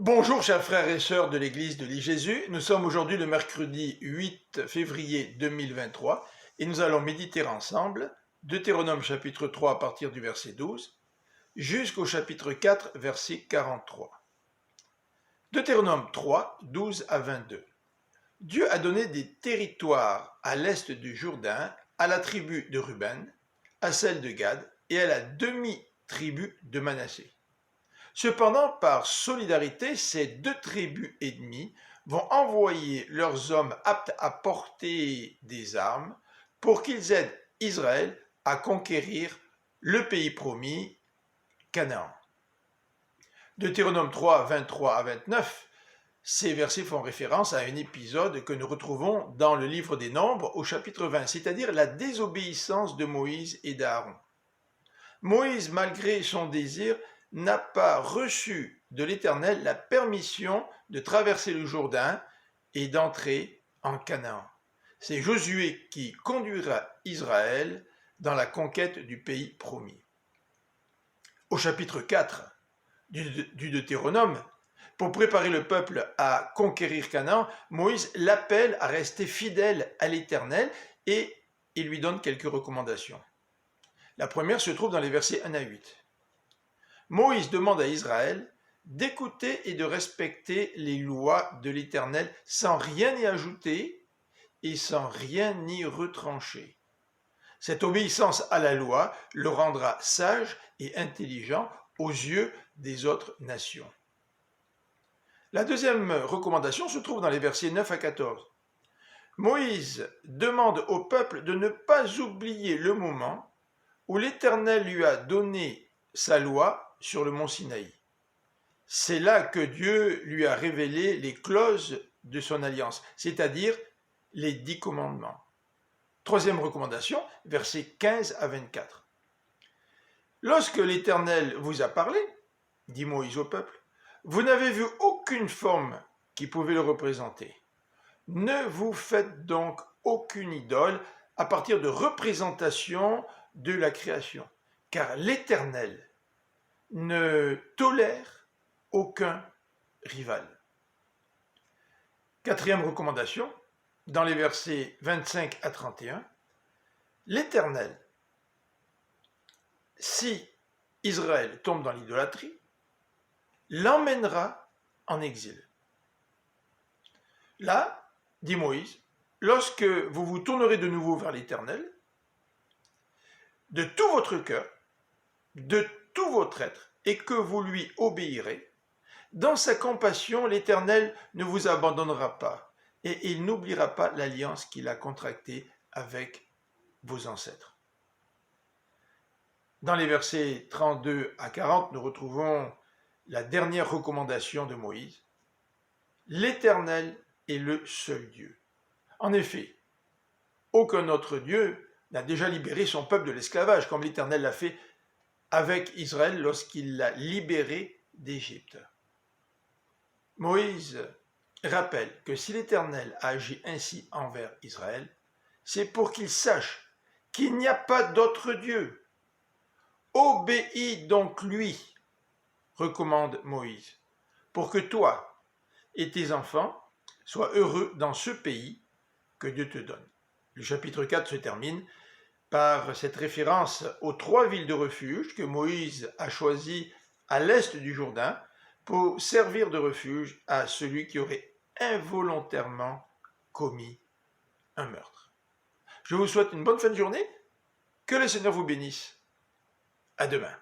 Bonjour chers frères et sœurs de l'église de l'I-Jésus, nous sommes aujourd'hui le mercredi 8 février 2023 et nous allons méditer ensemble Deutéronome chapitre 3 à partir du verset 12 jusqu'au chapitre 4 verset 43. Deutéronome 3, 12 à 22. Dieu a donné des territoires à l'est du Jourdain, à la tribu de Ruben, à celle de Gad et à la demi-tribu de Manassé. Cependant, par solidarité, ces deux tribus ennemies vont envoyer leurs hommes aptes à porter des armes pour qu'ils aident Israël à conquérir le pays promis, Canaan. Deutéronome 3, 23 à 29, ces versets font référence à un épisode que nous retrouvons dans le livre des Nombres au chapitre 20, c'est-à-dire la désobéissance de Moïse et d'Aaron. Moïse, malgré son désir, n'a pas reçu de l'Éternel la permission de traverser le Jourdain et d'entrer en Canaan. C'est Josué qui conduira Israël dans la conquête du pays promis. Au chapitre 4 du Deutéronome, pour préparer le peuple à conquérir Canaan, Moïse l'appelle à rester fidèle à l'Éternel et il lui donne quelques recommandations. La première se trouve dans les versets 1 à 8. Moïse demande à Israël d'écouter et de respecter les lois de l'Éternel sans rien y ajouter et sans rien y retrancher. Cette obéissance à la loi le rendra sage et intelligent aux yeux des autres nations. La deuxième recommandation se trouve dans les versets 9 à 14. Moïse demande au peuple de ne pas oublier le moment où l'Éternel lui a donné sa loi sur le mont Sinaï. C'est là que Dieu lui a révélé les clauses de son alliance, c'est-à-dire les 10 commandements. Troisième recommandation, versets 15 à 24. Lorsque l'Éternel vous a parlé, dit Moïse au peuple, vous n'avez vu aucune forme qui pouvait le représenter. Ne vous faites donc aucune idole à partir de représentations de la création, car l'Éternel ne tolère aucun rival. Quatrième recommandation, dans les versets 25 à 31, l'Éternel, si Israël tombe dans l'idolâtrie, l'emmènera en exil. Là, dit Moïse, lorsque vous vous tournerez de nouveau vers l'Éternel, de tout votre cœur, de tout votre être, et que vous lui obéirez, dans sa compassion, l'Éternel ne vous abandonnera pas, et il n'oubliera pas l'alliance qu'il a contractée avec vos ancêtres. Dans les versets 32 à 40, nous retrouvons la dernière recommandation de Moïse. L'Éternel est le seul Dieu. En effet, aucun autre Dieu n'a déjà libéré son peuple de l'esclavage, comme l'Éternel l'a fait avec Israël lorsqu'il l'a libéré d'Égypte. Moïse rappelle que si l'Éternel a agi ainsi envers Israël, c'est pour qu'il sache qu'il n'y a pas d'autre Dieu. Obéis donc lui, recommande Moïse, pour que toi et tes enfants soient heureux dans ce pays que Dieu te donne. Le chapitre 4 se termine par cette référence aux 3 villes de refuge que Moïse a choisies à l'est du Jourdain pour servir de refuge à celui qui aurait involontairement commis un meurtre. Je vous souhaite une bonne fin de journée, que le Seigneur vous bénisse. À demain.